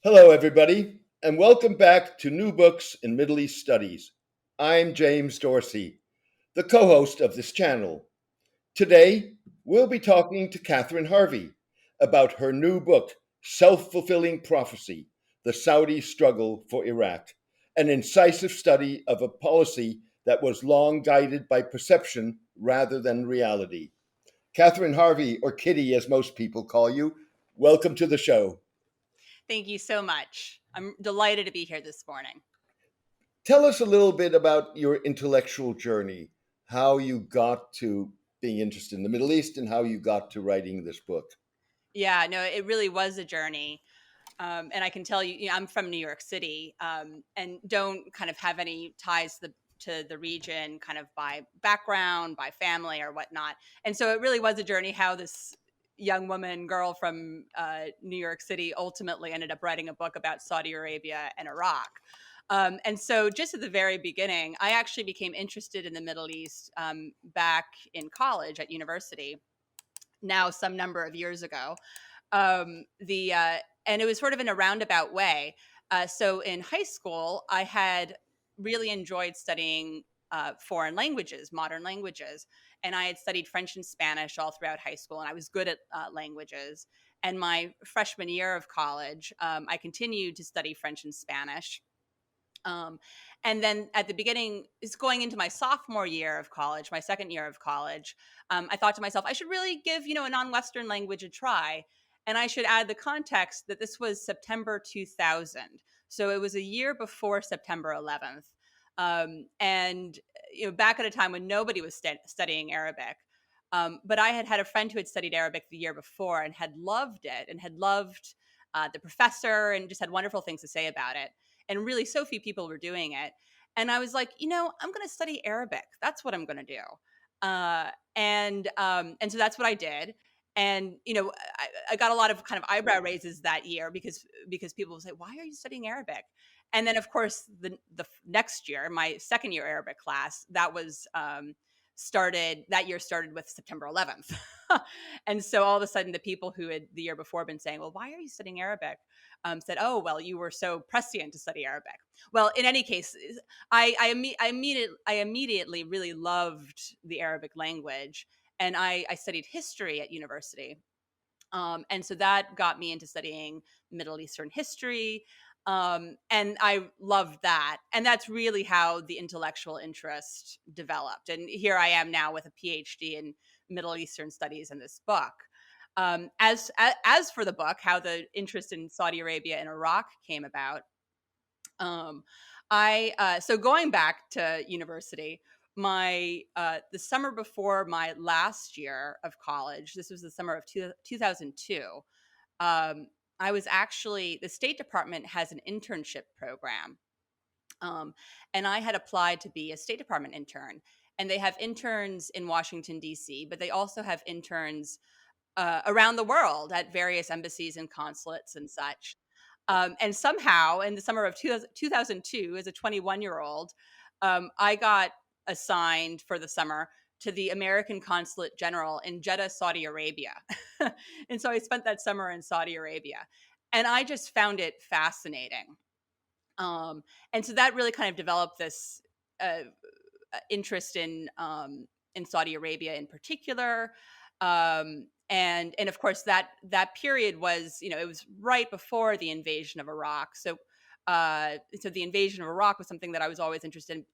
Hello, everybody, and welcome back to New Books in Middle East Studies. I'm James Dorsey, the co host of this channel. Today, we'll be talking to Catherine Harvey about her new book, Self Fulfilling Prophecy: The Saudi Struggle for Iraq, an incisive study of a policy that was long guided by perception rather than reality. Catherine Harvey, or Kitty as most people call you, welcome to the show. Thank you so much. I'm delighted to be here this morning. Tell us a little bit about your intellectual journey, how you got to being interested in the Middle East and how you got to writing this book. Yeah, no, it really was a journey. And I can tell you, I'm from New York City, and don't kind of have any ties to the region kind of by background, by family or whatnot. And so it really was a journey how this young girl from New York City ultimately ended up writing a book about Saudi Arabia and Iraq. And so just at the very beginning, I actually became interested in the Middle East back in college at university, now some number of years ago. The And it was sort of in a roundabout way. So in high school, I had really enjoyed studying foreign languages, modern languages, and I had studied French and Spanish all throughout high school, and I was good at languages. And my freshman year of college, I continued to study French and Spanish. Um, and then at the beginning, it's going into my sophomore year of college, my second year of college. I thought to myself, I should really give, a non-Western language a try. And I should add the context that this was September 2000. So it was a year before September 11th. And, back at a time when nobody was studying Arabic. But I had had a friend who had studied Arabic the year before and had loved it and had loved the professor and just had wonderful things to say about it, and really so few people were doing it. And I was like, I'm going to study Arabic. That's what I'm going to do. And so that's what I did. And I got a lot of kind of eyebrow raises that year because people would say, "Why are you studying Arabic?" And then, of course, the next year, my second year Arabic class, that year started with September 11th. And so all of a sudden, the people who had the year before been saying, "Well, why are you studying Arabic?" Said, "Oh, well, you were so prescient to study Arabic." Well, in any case, I immediately really loved the Arabic language, and I studied history at university. And so that got me into studying Middle Eastern history. And I loved that. And that's really how the intellectual interest developed. And here I am now with a PhD in Middle Eastern studies in this book. As for the book, how the interest in Saudi Arabia and Iraq came about, um, I so going back to university, my the summer before my last year of college, this was the summer of 2002. Um, I was actually the State Department has an internship program, um, and I had applied to be a State Department intern. And they have interns in Washington D.C., but they also have interns around the world at various embassies and consulates and such. And somehow, in the summer of 2002, as a 21-year-old, I got assigned for the summer to the American Consulate General in Jeddah, Saudi Arabia. And so I spent that summer in Saudi Arabia. And I just found it fascinating. And so that really kind of developed this uh, interest in Saudi Arabia in particular. And of course that period was, it was right before the invasion of Iraq. So the invasion of Iraq was something that I was always interested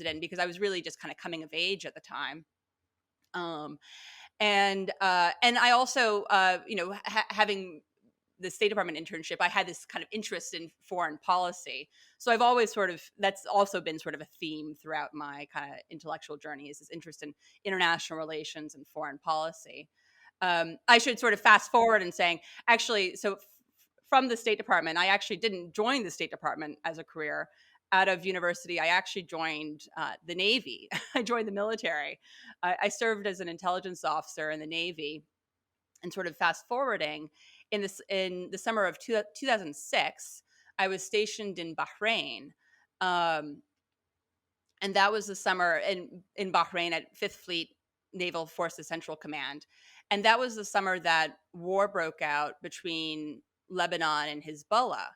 in because I was really just kind of coming of age at the time. Um, and I also, having the State Department internship, I had this kind of interest in foreign policy. So I've always that's also been sort of a theme throughout my kind of intellectual journey, is this interest in international relations and foreign policy. I should sort of fast forward and saying, actually, from the State Department, I actually didn't join the State Department as a career. Out of university, I actually joined the Navy. I joined the military. I served as an intelligence officer in the Navy. And sort of fast forwarding, in the summer of 2006, I was stationed in Bahrain. Um, and that was the summer in Bahrain at Fifth Fleet Naval Forces Central Command. And that was the summer that war broke out between Lebanon and Hezbollah.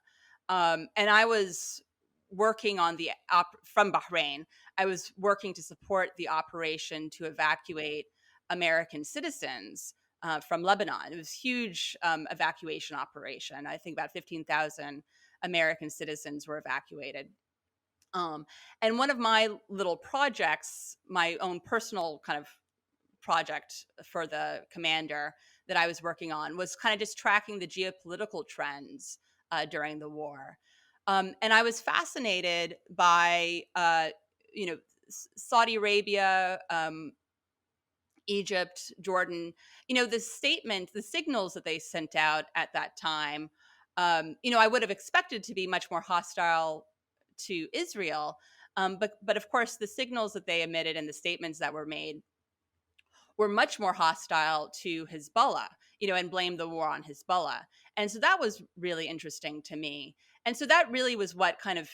And I was working on from Bahrain. I was working to support the operation to evacuate American citizens from Lebanon. It was a huge evacuation operation. I think about 15,000 American citizens were evacuated. Um, and one of my little projects, my own personal kind of project for the commander that I was working on, was kind of just tracking the geopolitical trends during the war. And I was fascinated by, you know, Saudi Arabia, Egypt, Jordan, the signals that they sent out at that time. I would have expected to be much more hostile to Israel. But of course, the signals that they emitted and the statements that were made were much more hostile to Hezbollah, and blamed the war on Hezbollah. And so that was really interesting to me. And so that really was what kind of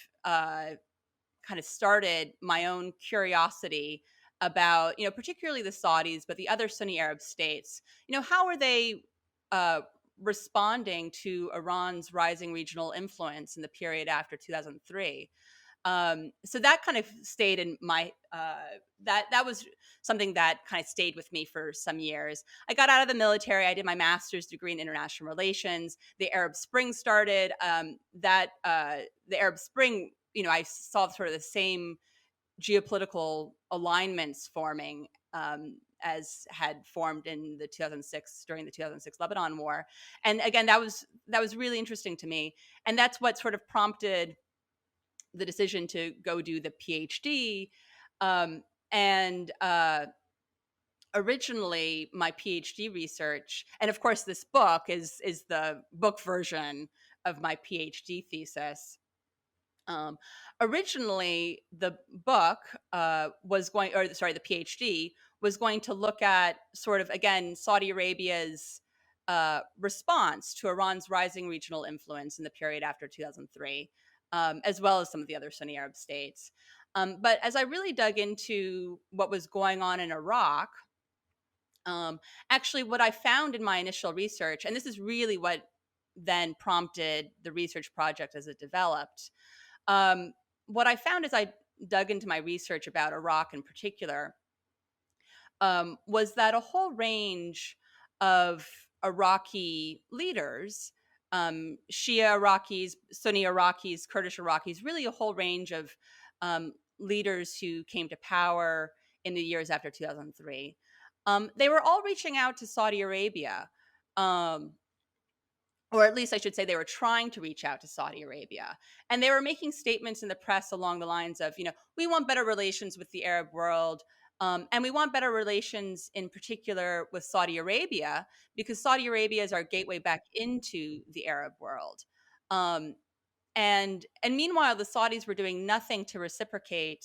started my own curiosity about, particularly the Saudis, but the other Sunni Arab states. How are they uh, responding to Iran's rising regional influence in the period after 2003? So that kind of stayed in my that was something that kind of stayed with me for some years. I got out of the military. I did my master's degree in international relations. The Arab Spring started. The Arab Spring, I saw sort of the same geopolitical alignments forming as had formed in the 2006 during the 2006 Lebanon war. And again, that was really interesting to me, and that's what sort of prompted the decision to go do the PhD. And Originally, my PhD research, and of course, this book is the book version of my PhD thesis. Um, Originally, the book the PhD was going to look at sort of again Saudi Arabia's response to Iran's rising regional influence in the period after 2003, as well as some of the other Sunni Arab states. But as I really dug into what was going on in Iraq, um, actually, what I found in my initial research, and this is really what then prompted the research project as it developed. Um, what I found as I dug into my research about Iraq in particular was that a whole range of Iraqi leaders, Shia Iraqis, Sunni Iraqis, Kurdish Iraqis, really a whole range of leaders who came to power in the years after 2003. They were all reaching out to Saudi Arabia. Um, or at least I should say they were trying to reach out to Saudi Arabia. And they were making statements in the press along the lines of, we want better relations with the Arab world. And we want better relations in particular with Saudi Arabia, because Saudi Arabia is our gateway back into the Arab world. Um, and meanwhile, the Saudis were doing nothing to reciprocate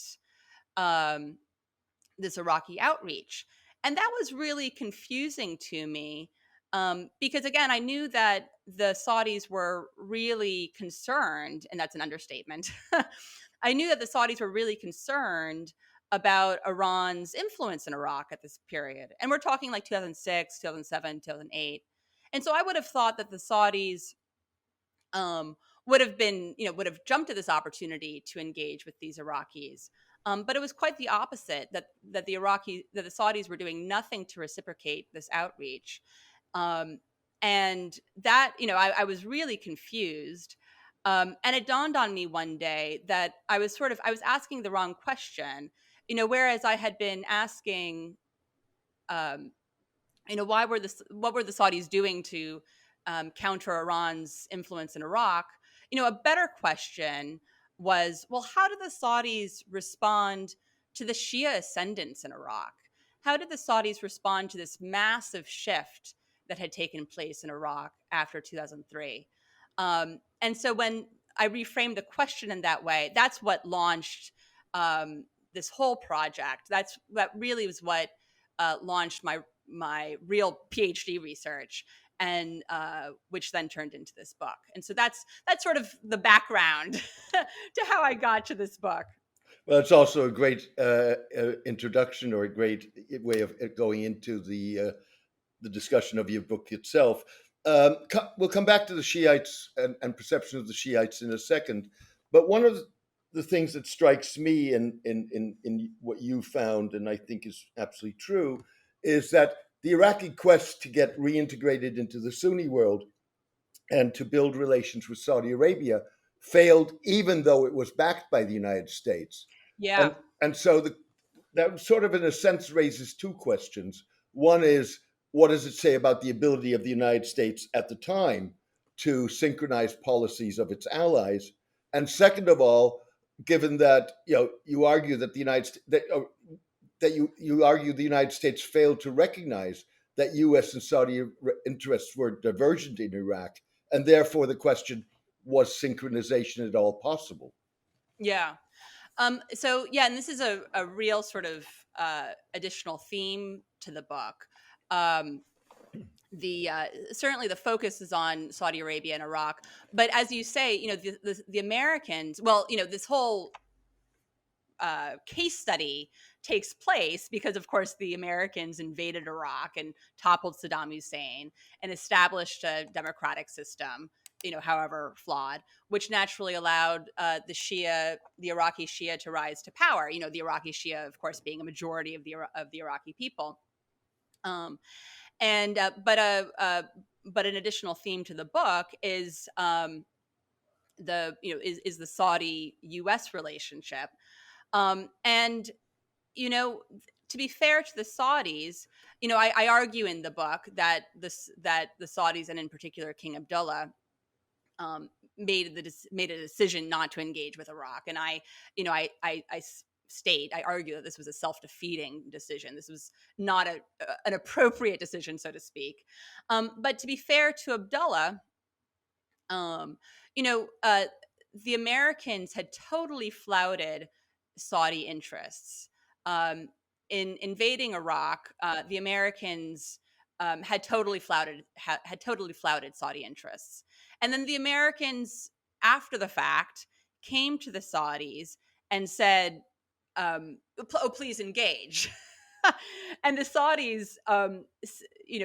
um, this Iraqi outreach. And that was really confusing to me, because, again, I knew that the Saudis were really concerned, and that's an understatement. I knew that the Saudis were really concerned about Iran's influence in Iraq at this period. And we're talking like 2006, 2007, 2008. And so I would have thought that the Saudis um, would have jumped at this opportunity to engage with these Iraqis. But it was quite the opposite, that the Saudis were doing nothing to reciprocate this outreach. Um, and that, I was really confused. And it dawned on me one day that I was asking the wrong question, whereas I had been asking, um, what were the Saudis doing to counter Iran's influence in Iraq? A better question was, well, how did the Saudis respond to the Shia ascendants in Iraq? How did the Saudis respond to this massive shift that had taken place in Iraq after 2003? And so when I reframed the question in that way, that's what launched this whole project. That really was what launched my real PhD research, and which then turned into this book. And so that's sort of the background to how I got to this book. Well, it's also a great introduction, or a great way of going into the discussion of your book itself. We'll come back to the Shiites and perception of the Shiites in a second. But one of the things that strikes me in what you found, and I think is absolutely true, is that the Iraqi quest to get reintegrated into the Sunni world and to build relations with Saudi Arabia failed, even though it was backed by the United States. Yeah. And so that sort of, in a sense, raises two questions. One is, what does it say about the ability of the United States at the time to synchronize policies of its allies? And second of all, given that you argue that the United States that you argue the United States failed to recognize that U.S. and Saudi interests were divergent in Iraq, and therefore the question, was synchronization at all possible? Yeah. So yeah, and this is a real sort of additional theme to the book. Um, the Certainly the focus is on Saudi Arabia and Iraq, but as you say, the Americans. Well, this whole case study takes place because, of course, the Americans invaded Iraq and toppled Saddam Hussein and established a democratic system, however flawed, which naturally allowed the Iraqi Shia, to rise to power. The Iraqi Shia, of course, being a majority of the Iraqi people. Um, and but an additional theme to the book is is the Saudi U.S. relationship. And to be fair to the Saudis, I argue in the book that the Saudis, and in particular King Abdullah, made a decision not to engage with Iraq. And I argue that this was a self-defeating decision. This was not an appropriate decision, so to speak. But to be fair to Abdullah, um, you know, uh, the Americans had totally flouted Saudi interests. In invading Iraq, the Americans had totally flouted Saudi interests, and then the Americans, after the fact, came to the Saudis and said, "Oh, please engage." And the Saudis,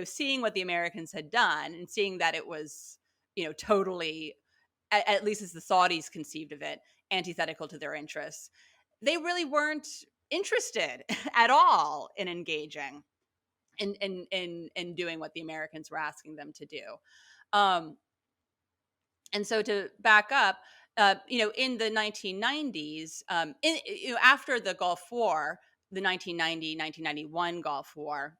seeing what the Americans had done and seeing that it was, totally, at least as the Saudis conceived of it, antithetical to their interests, they really weren't interested at all in engaging in doing what the Americans were asking them to do. Um, and so to back up, in the 1990s, after the Gulf War, the 1990-1991 Gulf War,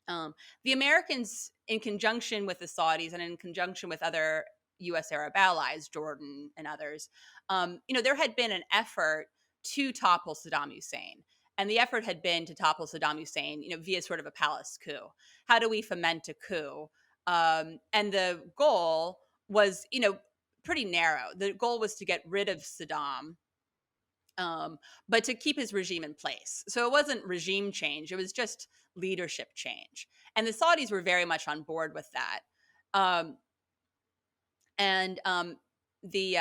the Americans, in conjunction with the Saudis and in conjunction with other U.S. Arab allies, Jordan and others, there had been an effort to topple Saddam Hussein. And the effort had been to topple Saddam Hussein, via sort of a palace coup. How do we foment a coup? And the goal was, pretty narrow. The goal was to get rid of Saddam, but to keep his regime in place. So it wasn't regime change; it was just leadership change. And the Saudis were very much on board with that. Um, and the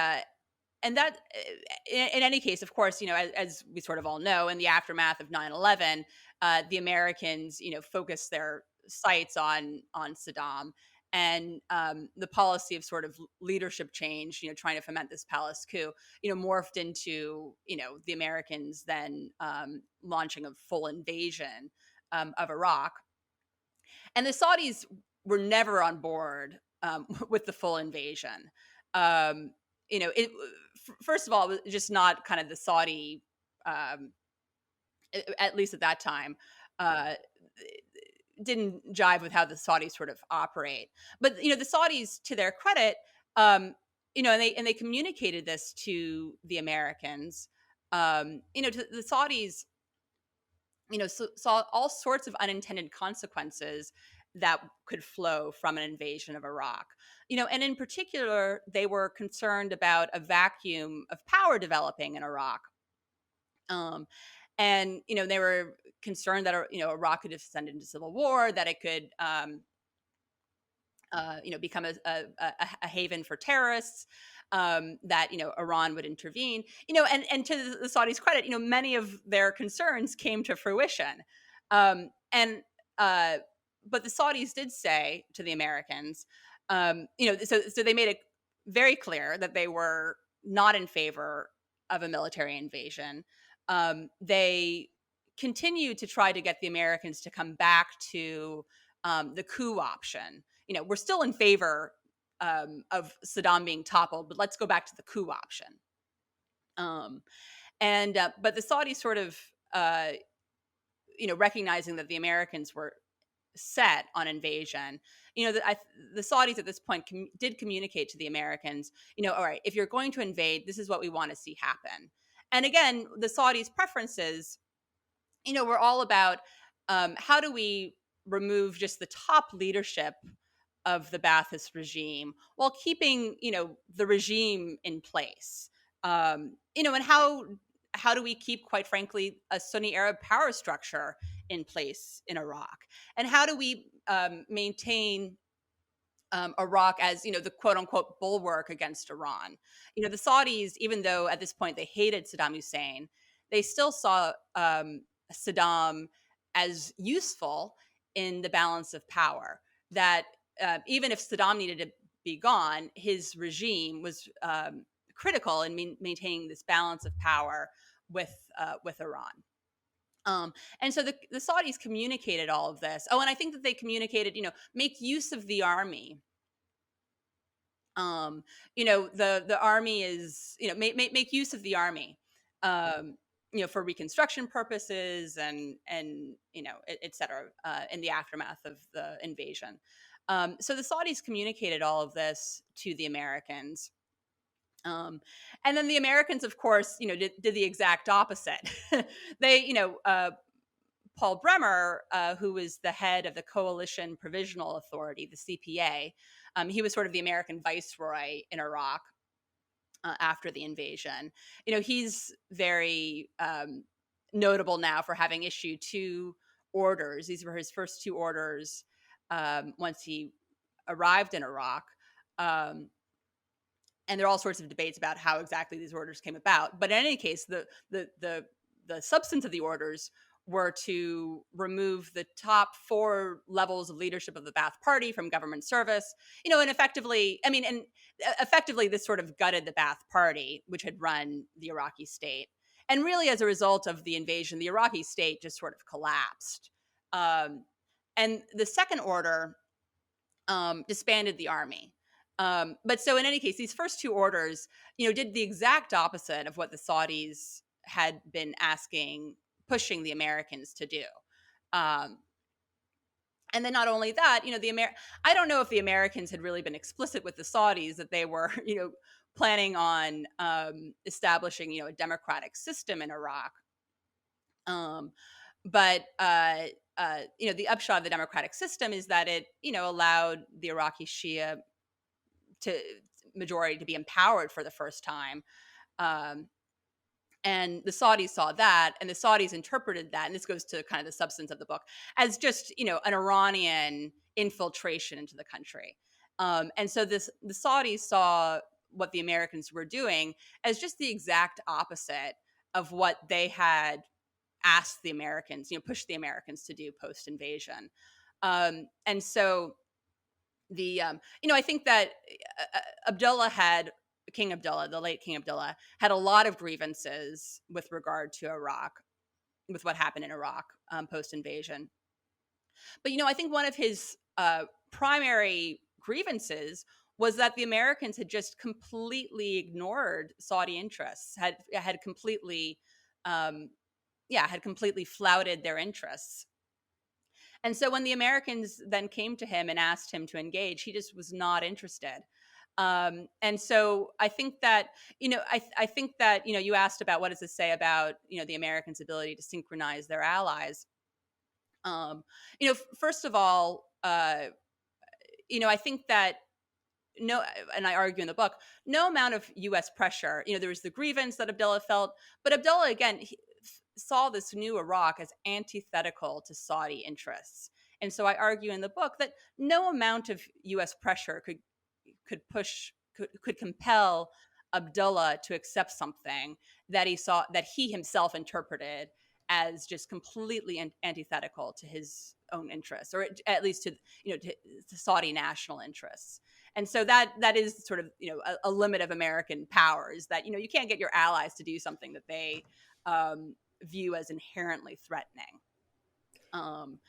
and that in any case, of course, as we sort of all know, in the aftermath of 9/11, the Americans, focused their sights on Saddam. And the policy of sort of leadership change, trying to foment this palace coup, morphed into, the Americans then launching a full invasion of Iraq. And the Saudis were never on board with the full invasion. Um, First of all, it was just not kind of the Saudi, um, at least at that time, uh, didn't jive with how the Saudis sort of operate. But the Saudis, to their credit, and they communicated this to the Americans. To the Saudis, saw all sorts of unintended consequences that could flow from an invasion of Iraq. And in particular, they were concerned about a vacuum of power developing in Iraq. Um, and they were concerned that Iraq could descend into civil war, that it could become a haven for terrorists, that Iran would intervene, and to the Saudis' credit, many of their concerns came to fruition, and but the Saudis did say to the Americans, So they made it very clear that they were not in favor of a military invasion. They continued to try to get the Americans to come back to the coup option. We're still in favor of Saddam being toppled, but let's go back to the coup option. But the Saudis sort of, recognizing that the Americans were set on invasion, the Saudis at this point did communicate to the Americans, all right, if you're going to invade, this is what we want to see happen. And again, the Saudis' preferences, were all about how do we remove just the top leadership of the Ba'athist regime while keeping, the regime in place. And how do we keep, quite frankly, a Sunni Arab power structure in place in Iraq? And how do we maintain Iraq as, the quote unquote bulwark against Iran? The Saudis, even though at this point they hated Saddam Hussein, they still saw Saddam as useful in the balance of power. That even if Saddam needed to be gone, his regime was critical in maintaining this balance of power with Iran. And so the Saudis communicated all of this. Oh, and I think that they communicated, make use of the army. The army is, make use of the army, for reconstruction purposes and et cetera, in the aftermath of the invasion. So the Saudis communicated all of this to the Americans. And then the Americans, of course, did the exact opposite. They, Paul Bremer, who was the head of the Coalition Provisional Authority, the CPA, he was sort of the American viceroy in Iraq after the invasion. He's very notable now for having issued 2 orders. These were his first 2 orders once he arrived in Iraq. And there are all sorts of debates about how exactly these orders came about. But in any case, the substance of the orders were to remove the top 4 levels of leadership of the Ba'ath Party from government service, and effectively, this sort of gutted the Ba'ath Party, which had run the Iraqi state. And really, as a result of the invasion, the Iraqi state just sort of collapsed. And the second order disbanded the army. But so in any case, these first 2 orders, did the exact opposite of what the Saudis had been pushing the Americans to do. And then not only that, I don't know if the Americans had really been explicit with the Saudis that they were, planning on establishing, a democratic system in Iraq. But the upshot of the democratic system is that it, allowed the Iraqi Shia majority to be empowered for the first time. And the Saudis saw that, and the Saudis interpreted that, and this goes to kind of the substance of the book, as just, an Iranian infiltration into the country. And so the Saudis saw what the Americans were doing as just the exact opposite of what they had asked the Americans, pushed the Americans to do post-invasion. And so I think that King Abdullah, the late King Abdullah, had a lot of grievances with regard to Iraq, with what happened in Iraq post-invasion. But, I think one of his primary grievances was that the Americans had just completely ignored Saudi interests, had completely flouted their interests. And so when the Americans then came to him and asked him to engage, he just was not interested. And so I think that, I think that, you asked about what does this say about, the Americans' ability to synchronize their allies. First of all, I think that and I argue in the book, no amount of U.S. pressure, there was the grievance that Abdullah felt, but Abdullah, again, saw this new Iraq as antithetical to Saudi interests. And so I argue in the book that no amount of U.S. pressure could compel Abdullah to accept something that he himself interpreted as just completely antithetical to his own interests, or at least to to Saudi national interests. And so that is sort of a limit of American power, is that you can't get your allies to do something that they view as inherently threatening. Um,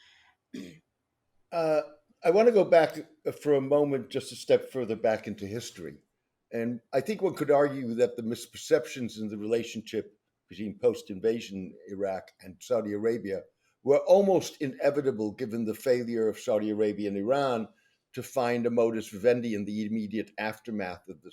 Uh, I want to go back for a moment, just a step further back into history. And I think one could argue that the misperceptions in the relationship between post invasion Iraq and Saudi Arabia were almost inevitable given the failure of Saudi Arabia and Iran to find a modus vivendi in the immediate aftermath of the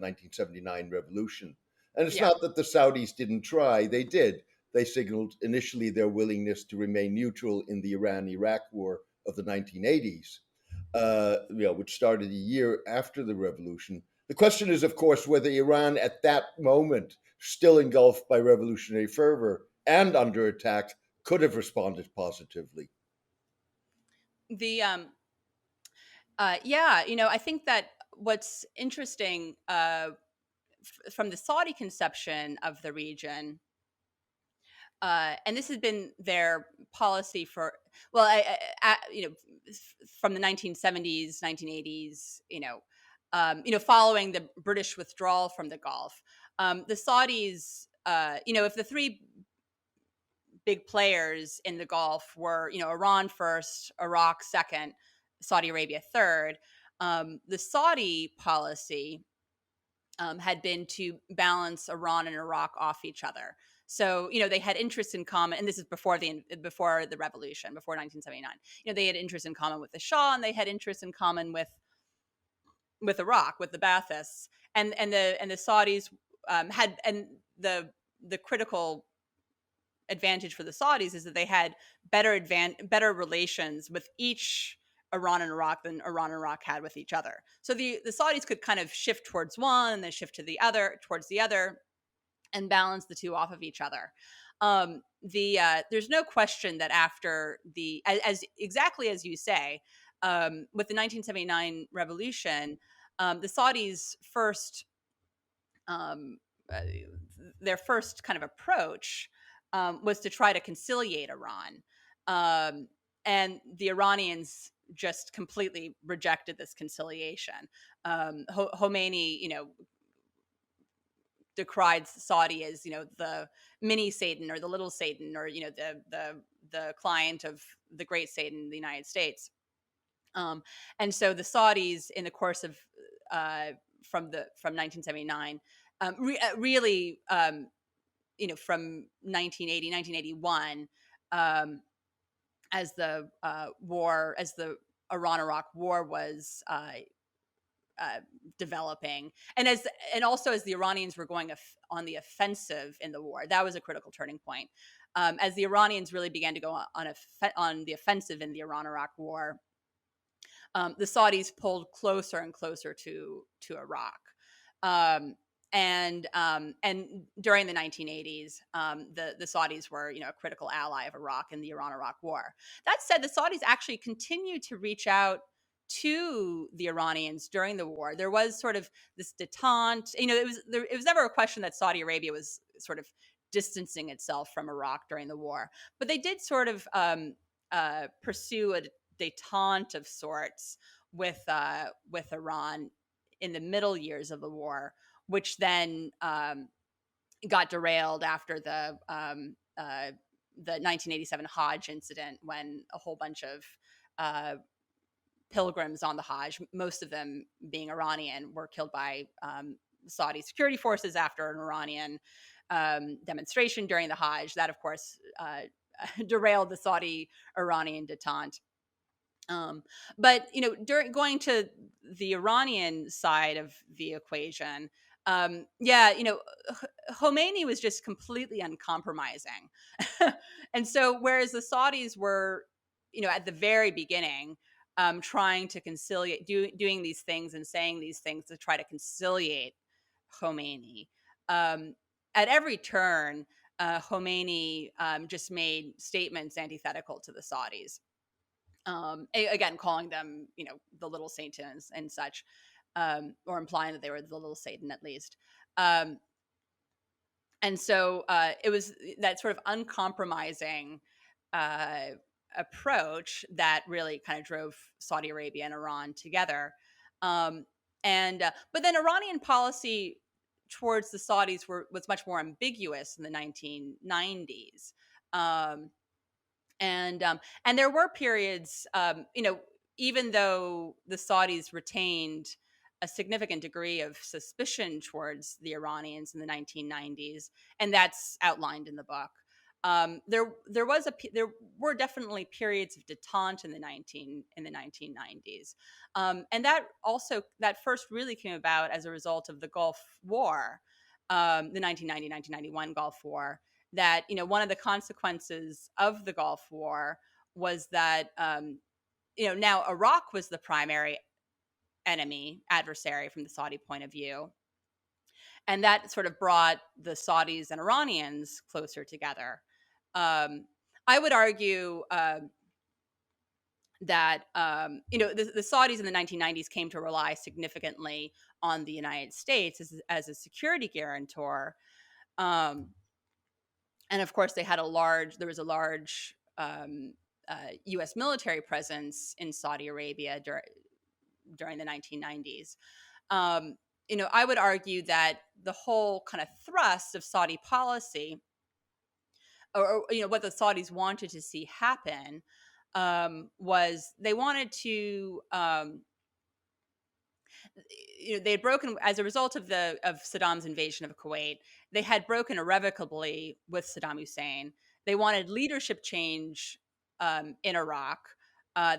1979 revolution. And it's yeah. not that the Saudis didn't try, they did. They signaled initially their willingness to remain neutral in the Iran Iraq war of the 1980s, which started a year after the revolution. The question is, of course, whether Iran at that moment, still engulfed by revolutionary fervor and under attack, could have responded positively. The Yeah, I think that what's interesting from the Saudi conception of the region, and this has been their policy for, well, from the 1970s, 1980s, following the British withdrawal from the Gulf, the Saudis, if the three big players in the Gulf were, Iran first, Iraq second, Saudi Arabia third. The Saudi policy had been to balance Iran and Iraq off each other. So, they had interests in common, and this is before the revolution, before 1979. They had interests in common with the Shah, and they had interests in common with Iraq, with the Baathists, and the Saudis had, and the critical advantage for the Saudis is that they had better relations with each Iran and Iraq than Iran and Iraq had with each other. So the Saudis could kind of shift towards one and then shift towards the other, and balance the two off of each other. There's no question that after as exactly as you say, with the 1979 revolution, the Saudis um, uh, their first kind of approach was to try to conciliate Iran. And the Iranians just completely rejected this conciliation. Khomeini, decried Saudi as, the mini Satan or the little Satan, or, the client of the great Satan in the United States. And so the Saudis, in the course of from 1979, really, from 1981, as the Iran-Iraq war was developing, and also as the Iranians were going on the offensive in the war. That was a critical turning point. As the Iranians really began to go on the offensive in the Iran-Iraq war, the Saudis pulled closer and closer to Iraq. And during the 1980s, the Saudis were, a critical ally of Iraq in the Iran-Iraq war. That said, the Saudis actually continued to reach out to the Iranians during the war. There was sort of this detente. It was never a question that Saudi Arabia was sort of distancing itself from Iraq during the war, but they did sort of pursue a detente of sorts with Iran in the middle years of the war, which then got derailed after the 1987 Hajj incident, when a whole bunch of pilgrims on the Hajj, most of them being Iranian, were killed by Saudi security forces after an Iranian demonstration during the Hajj. That, of course, derailed the Saudi-Iranian detente. But during going to the Iranian side of the equation, Khomeini was just completely uncompromising. And so, whereas the Saudis were, at the very beginning, trying to conciliate, doing these things and saying these things to try to conciliate Khomeini, at every turn, Khomeini just made statements antithetical to the Saudis. Again, calling them, the little Satans and such, or implying that they were the little Satan, at least. And And so it was that sort of uncompromising uh, approach that really kind of drove Saudi Arabia and Iran together. Um, and but then Iranian policy towards the Saudis was much more ambiguous in the 1990s. Um, and there were periods, even though the Saudis retained a significant degree of suspicion towards the Iranians in the 1990s, and that's outlined in the book. There were definitely periods of détente in the 1990s, and that first really came about as a result of the Gulf War, the 1990-1991 Gulf War. That one of the consequences of the Gulf War was that now Iraq was the primary adversary from the Saudi point of view, and that sort of brought the Saudis and Iranians closer together. I would argue that the Saudis in the 1990s came to rely significantly on the United States as a security guarantor. Um, and of course, there was a large U.S. military presence in Saudi Arabia during the 1990s. I would argue that the whole kind of thrust of Saudi policy, or what the Saudis wanted to see happen, was they wanted to they had broken as a result of Saddam's invasion of Kuwait. They had broken irrevocably with Saddam Hussein. They wanted leadership change in Iraq.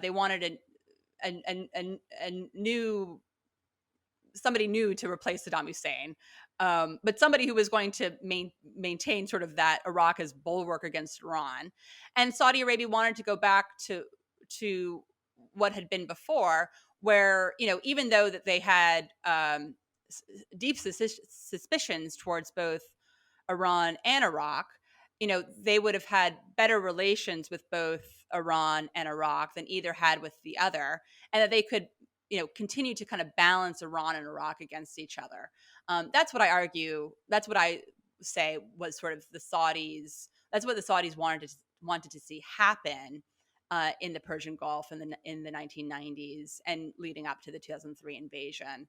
They wanted a new somebody new to replace Saddam Hussein, but somebody who was going to maintain sort of that Iraq as bulwark against Iran. And Saudi Arabia wanted to go back to what had been before, where even though that they had deep suspicions towards both Iran and Iraq, they would have had better relations with both Iran and Iraq than either had with the other, and that they could continue to kind of balance Iran and Iraq against each other. That's what I argue. That's what I say was sort of the Saudis. That's what the Saudis wanted to see happen in the Persian Gulf in the 1990s and leading up to the 2003 invasion.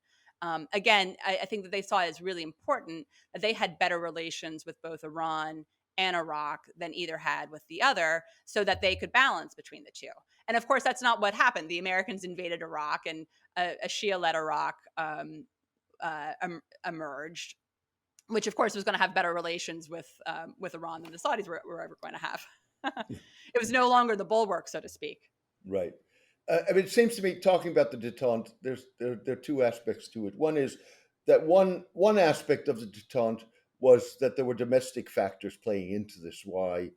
Again, I think that they saw it as really important that they had better relations with both Iran and Iraq than either had with the other, so that they could balance between the two. And of course, that's not what happened. The Americans invaded Iraq, and a Shia-led Iraq emerged, which of course was going to have better relations with Iran than the Saudis were ever going to have. It was no longer the bulwark, so to speak. Right. I mean, it seems to me, talking about the détente, there are two aspects to it. One is that one aspect of the détente was that there were domestic factors playing into this. Why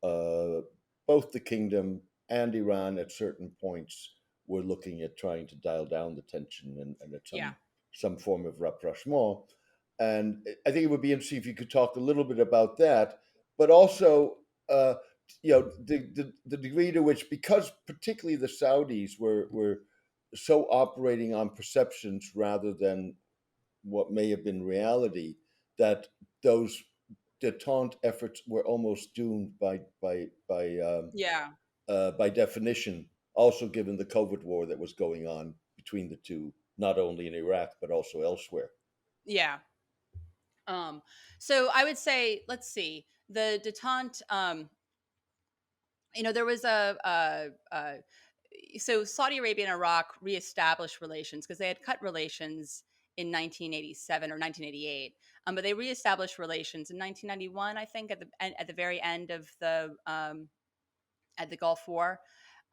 uh, both the kingdom and Iran at certain points were looking at trying to dial down the tension and at Yeah. some form of rapprochement. And I think it would be interesting if you could talk a little bit about that, but also uh, the degree to which, because particularly the Saudis were so operating on perceptions rather than what may have been reality, that those detente efforts were almost doomed Yeah. by definition. Also, given the COVID war that was going on between the two, not only in Iraq but also elsewhere. Yeah. So I would say, let's see, the detente. There was so Saudi Arabia and Iraq reestablished relations because they had cut relations in 1987 or 1988, but they reestablished relations in 1991, I think, at the very end of at the Gulf War,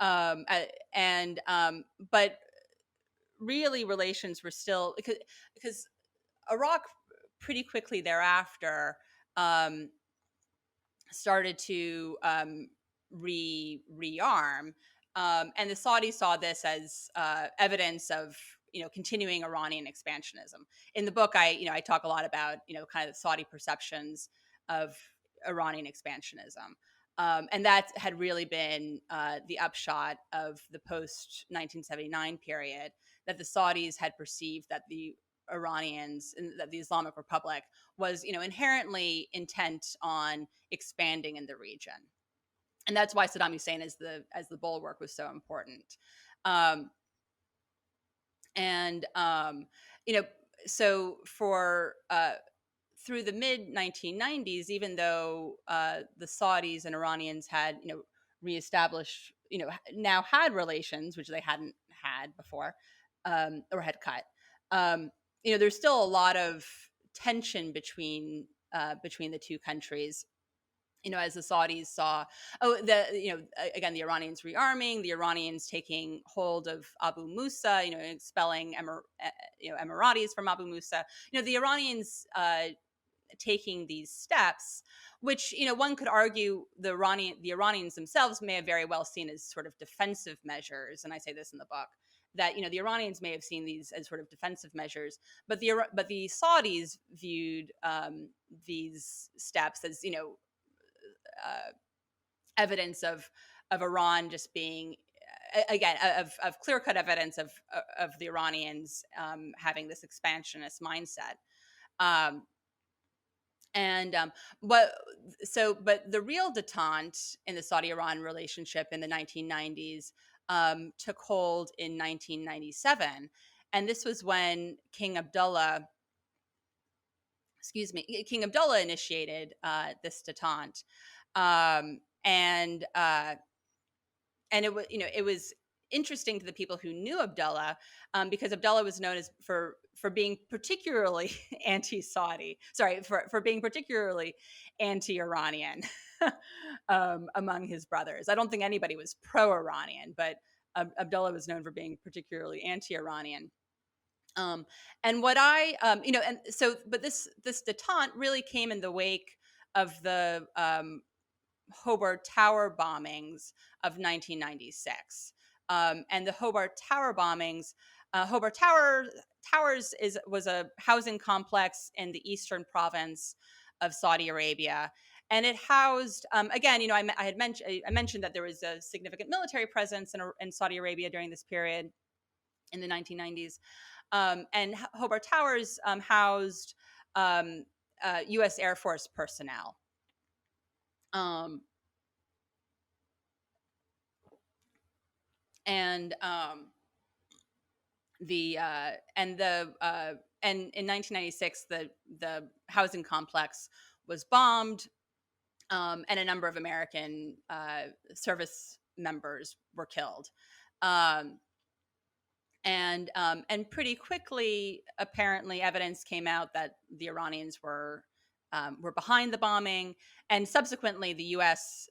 and but really relations were still because Iraq pretty quickly thereafter um, started to rearm, and the Saudis saw this as evidence of continuing Iranian expansionism. In the book, I talk a lot about kind of the Saudi perceptions of Iranian expansionism. And that had really been the upshot of the post 1979 period, that the Saudis had perceived that the Iranians in the Islamic Republic was, inherently intent on expanding in the region, and that's why Saddam Hussein as the bulwark was so important. Um, and you know, so for through the mid 1990s, even though the Saudis and Iranians had, reestablished, now had relations, which they hadn't had before, or had cut. Um, there's still a lot of tension between the two countries. As the Saudis saw, again, the Iranians rearming, the Iranians taking hold of Abu Musa, expelling Emiratis from Abu Musa, the Iranians taking these steps, which one could argue the Iranians themselves may have very well seen as sort of defensive measures, and I say this in the book, that the Iranians may have seen these as sort of defensive measures, but the Saudis viewed these steps as evidence of Iran just being again of clear cut evidence of the Iranians having this expansionist mindset. Um, and but the real detente in the Saudi-Iran relationship in the 1990s took hold in 1997, and this was when King Abdullah initiated this detente, um, and uh, and it was interesting to the people who knew Abdullah, because Abdullah was known as for being particularly anti-Saudi. Sorry, for being particularly anti-Iranian among his brothers. I don't think anybody was pro-Iranian, but Abdullah was known for being particularly anti-Iranian. And what I, and so, but this detente really came in the wake of the Hobart Tower bombings of 1996. And the Hobart Tower bombings, Towers was a housing complex in the eastern province of Saudi Arabia, and it housed again. I mentioned that there was a significant military presence in Saudi Arabia during this period in the 1990s, and Hobart Towers housed U.S. Air Force personnel. Um, and the and the and in 1996 the housing complex was bombed, and a number of American service members were killed, um, and pretty quickly apparently evidence came out that the Iranians were behind the bombing, and subsequently the U.S.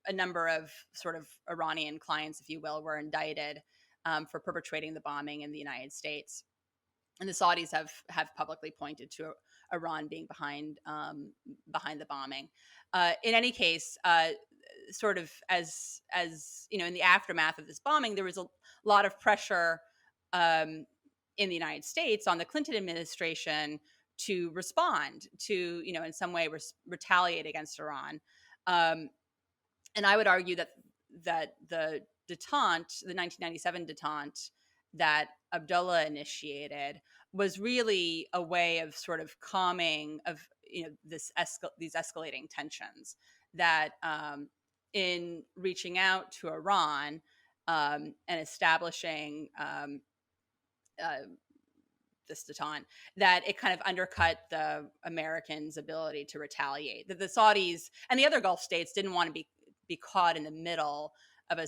A number of sort of Iranian clients, if you will, were indicted for perpetrating the bombing in the United States. And the Saudis have publicly pointed to Iran being behind the bombing. In any case, sort of as in the aftermath of this bombing, there was a lot of pressure in the United States on the Clinton administration to respond to, in some way retaliate against Iran. And I would argue that the detente, the 1997 detente that Abdullah initiated, was really a way of sort of calming of these escalating tensions. That in reaching out to Iran and establishing this detente, that it kind of undercut the Americans' ability to retaliate. That the Saudis and the other Gulf states didn't want to be caught in the middle of a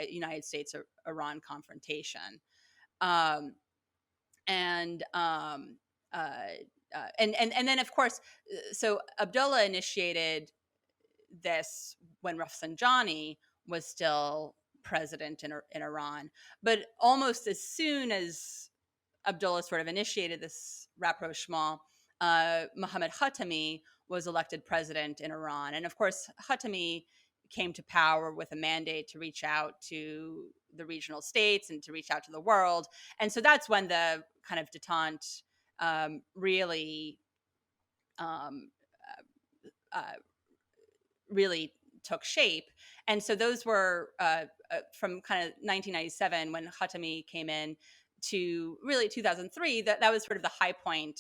United States-Iran confrontation. Um, and then of course, so Abdullah initiated this when Rafsanjani was still president in Iran, but almost as soon as Abdullah sort of initiated this rapprochement, Mohammad Khatami was elected president in Iran. And of course, Khatami came to power with a mandate to reach out to the regional states and to reach out to the world. And so that's when the kind of detente really really took shape. And so those were from kind of 1997 when Khatami came in to really 2003, that was sort of the high point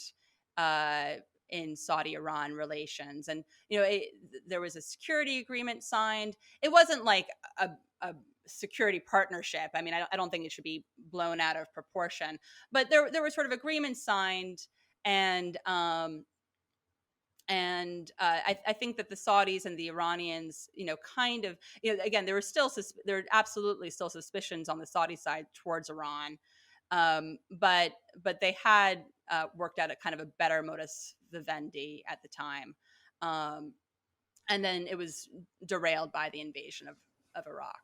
uh, in Saudi-Iran relations. And there was a security agreement signed. It wasn't like a security partnership. I mean, I don't think it should be blown out of proportion, but there were sort of agreements signed, and I think that the Saudis and the Iranians, kind of, again, there were absolutely still suspicions on the Saudi side towards Iran, but they had worked out a kind of a better modus vivendi at the time, um, and then it was derailed by the invasion of Iraq.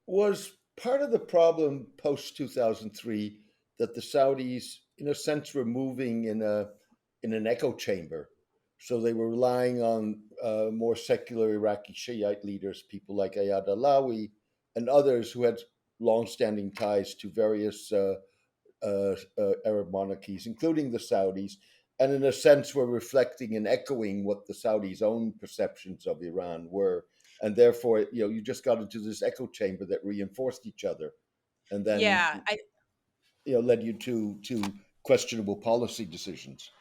Was part of the problem post 2003 that the Saudis, in a sense, were moving in an echo chamber? So they were relying on more secular Iraqi Shiite leaders, people like Ayad Alawi and others who had long-standing ties to various Arab monarchies, including the Saudis, and in a sense were reflecting and echoing what the Saudis' own perceptions of Iran were, and therefore, you just got into this echo chamber that reinforced each other, and then Yeah, led you to questionable policy decisions.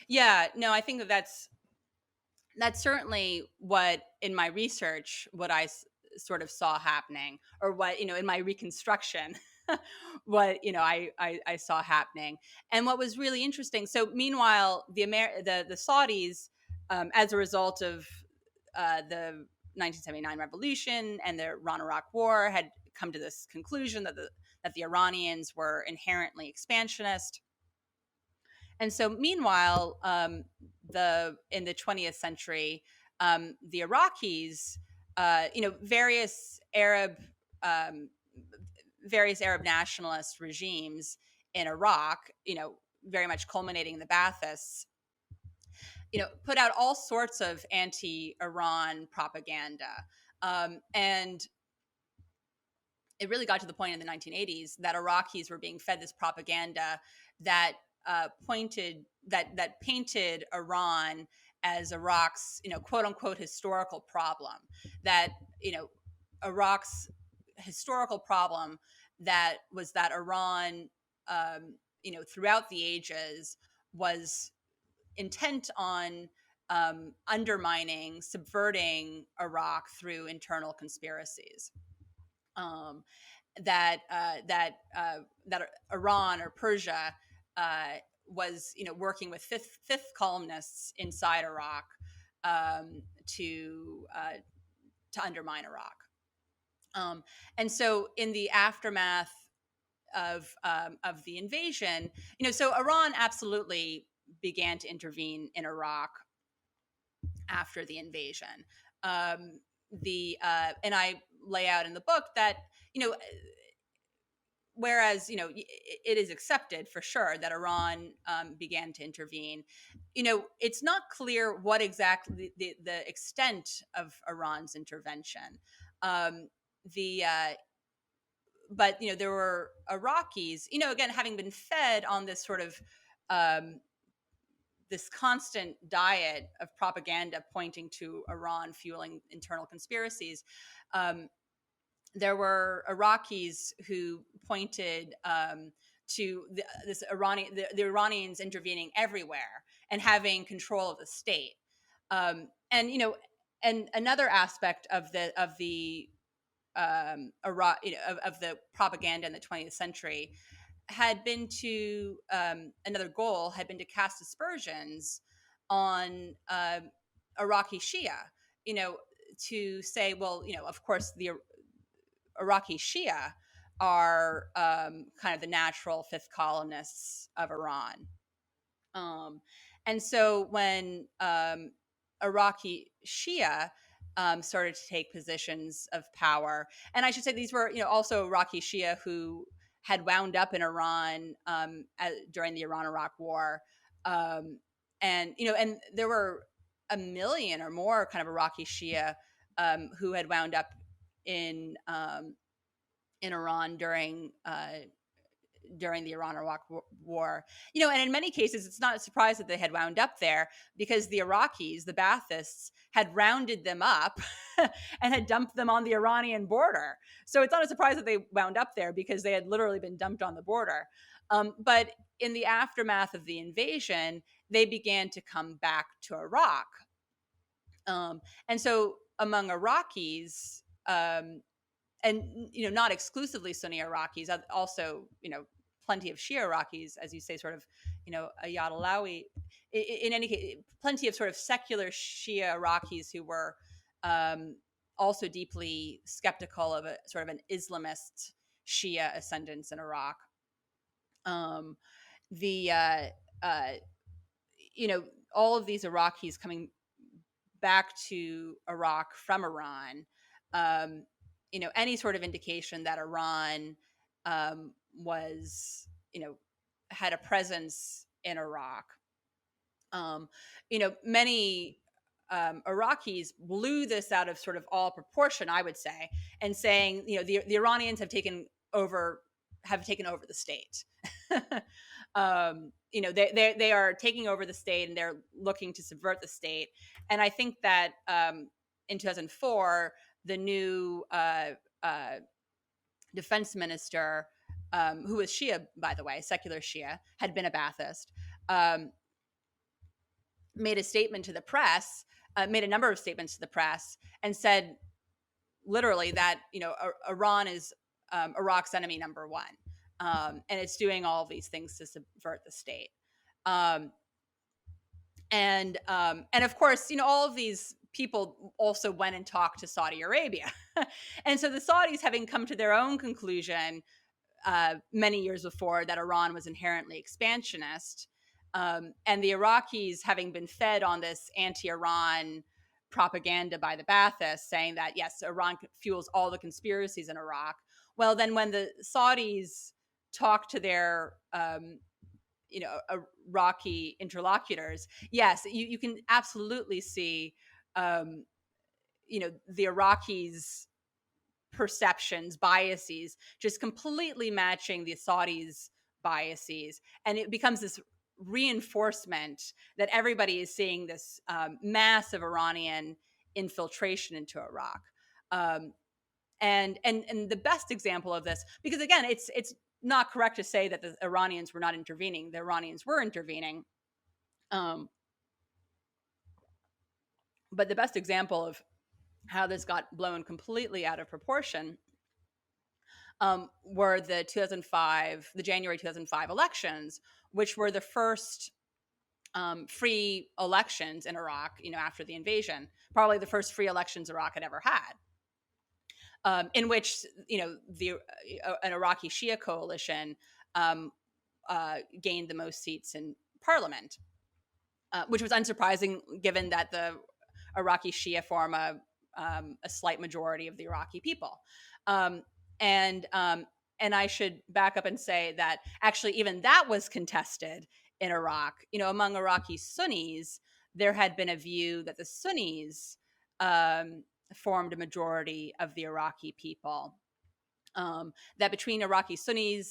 yeah, no, I think that's certainly what, in my research, what sort of saw happening, or what, in my reconstruction, what, I saw happening. And what was really interesting, so meanwhile, the Saudis, as a result of the 1979 revolution and the Iran-Iraq war, had come to this conclusion that the Iranians were inherently expansionist. And so, meanwhile, the in the 20th century, the Iraqis, various various Arab nationalist regimes in Iraq, very much culminating in the Baathists, put out all sorts of anti-Iran propaganda, and it really got to the point in the 1980s that Iraqis were being fed this propaganda that that painted Iran as Iraq's, quote unquote, historical problem. That Iraq's historical problem, that was that Iran, throughout the ages, was intent on undermining, subverting Iraq through internal conspiracies. Um, that Iran or Persia was, working with fifth columnists inside Iraq, to undermine Iraq. And so, in the aftermath of the invasion, so Iran absolutely began to intervene in Iraq after the invasion. And I lay out in the book that, whereas it is accepted for sure that Iran began to intervene, it's not clear what exactly the extent of Iran's intervention. Um, the But there were Iraqis, again, having been fed on this sort of this constant diet of propaganda pointing to Iran fueling internal conspiracies. There were Iraqis who pointed to the Iranians intervening everywhere and having control of the state. And and another aspect of the Iraq, of the propaganda in the 20th century, had been to another goal had been to cast aspersions on Iraqi Shia, to say, well, of course, the Iraqi Shia are kind of the natural fifth columnists of Iran. And so when Iraqi Shia started to take positions of power, and I should say these were, also Iraqi Shia who had wound up in Iran during the Iran-Iraq War, and there were a million or more kind of Iraqi Shia who had wound up in Iran during during the Iran-Iraq War. And in many cases, it's not a surprise that they had wound up there, because the Iraqis, the Baathists, had rounded them up and had dumped them on the Iranian border. So it's not a surprise that they wound up there, because they had literally been dumped on the border. But in the aftermath of the invasion, they began to come back to Iraq. And so among Iraqis, and not exclusively Sunni Iraqis, also plenty of Shia Iraqis, as you say, sort of Ayat Alawi. In any case, plenty of sort of secular Shia Iraqis who were also deeply skeptical of a sort of an Islamist Shia ascendance in Iraq. The all of these Iraqis coming back to Iraq from Iran, any sort of indication that Iran was, had a presence in Iraq. Many Iraqis blew this out of sort of all proportion, I would say, and saying, the Iranians have taken over the state. They are taking over the state, and they're looking to subvert the state. And I think that in 2004, the new defense minister, who was Shia, by the way, secular Shia, had been a Baathist, made a statement to the press, made a number of statements to the press, and said literally that Iran is Iraq's enemy number one, and it's doing all of these things to subvert the state. And of course, all of these people also went and talked to Saudi Arabia. And so the Saudis, having come to their own conclusion many years before that Iran was inherently expansionist, and the Iraqis, having been fed on this anti-Iran propaganda by the Baathists, saying that, yes, Iran fuels all the conspiracies in Iraq. Well, then when the Saudis talk to their Iraqi interlocutors, yes, you can absolutely see the Iraqis' perceptions, biases, just completely matching the Saudis' biases. And it becomes this reinforcement that everybody is seeing this massive Iranian infiltration into Iraq. And the best example of this, because again, it's not correct to say that the Iranians were not intervening. The Iranians were intervening. But the best example of how this got blown completely out of proportion were the January 2005 elections, which were the first free elections in Iraq, after the invasion, probably the first free elections Iraq had ever had, in which, an Iraqi Shia coalition gained the most seats in parliament, which was unsurprising given that the Iraqi Shia form a slight majority of the Iraqi people. And I should back up and say that actually even that was contested in Iraq. Among Iraqi Sunnis, there had been a view that the Sunnis formed a majority of the Iraqi people. That between Iraqi Sunni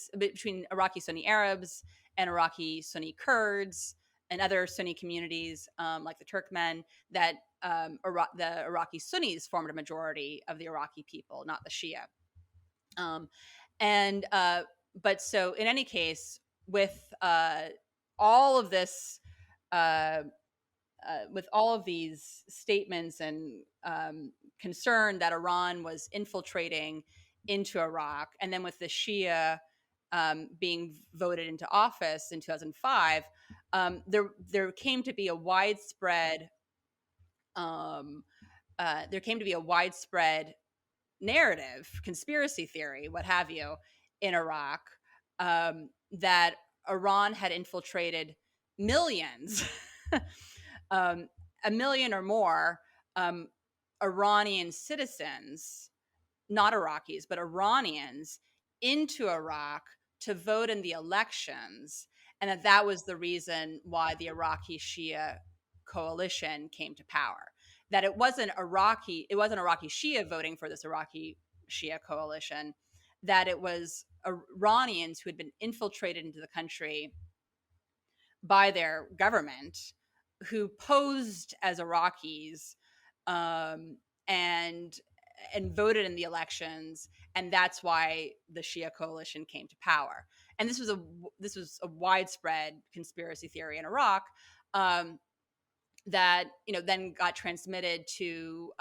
Arabs and Iraqi Sunni Kurds and other Sunni communities, like the Turkmen, that the Iraqi Sunnis formed a majority of the Iraqi people, not the Shia. But so in any case, with all of this, with all of these statements and concern that Iran was infiltrating into Iraq, and then with the Shia being voted into office in 2005, there came to be a widespread narrative, conspiracy theory, what have you, in Iraq, that Iran had infiltrated millions, a million or more Iranian citizens, not Iraqis, but Iranians, into Iraq to vote in the elections, and that was the reason why the Iraqi Shia coalition came to power. That it wasn't Iraqi Shia voting for this Iraqi Shia coalition, that it was Iranians who had been infiltrated into the country by their government, who posed as Iraqis, um, and and voted in the elections, and that's why the Shia coalition came to power. And this was a widespread conspiracy theory in Iraq, um, that then got transmitted to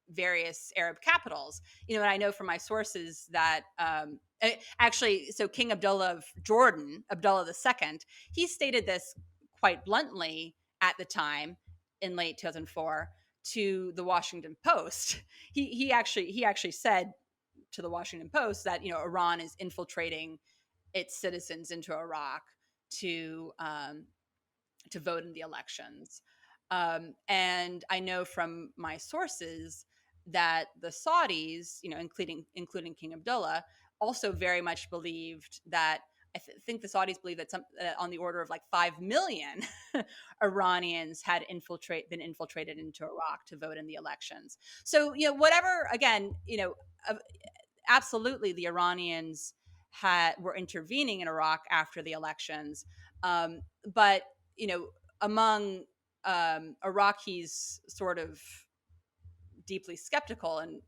various Arab capitals. And I know from my sources that actually, so King Abdullah of Jordan, Abdullah II, he stated this quite bluntly at the time in late 2004 to the Washington Post. He actually said to the Washington Post that Iran is infiltrating its citizens into Iraq to vote in the elections. And I know from my sources that the Saudis, including King Abdullah, also very much believed that think the Saudis believe that on the order of like 5 million Iranians had been infiltrated into Iraq to vote in the elections. So whatever, again, absolutely the Iranians were intervening in Iraq after the elections, but among Iraqis sort of deeply skeptical and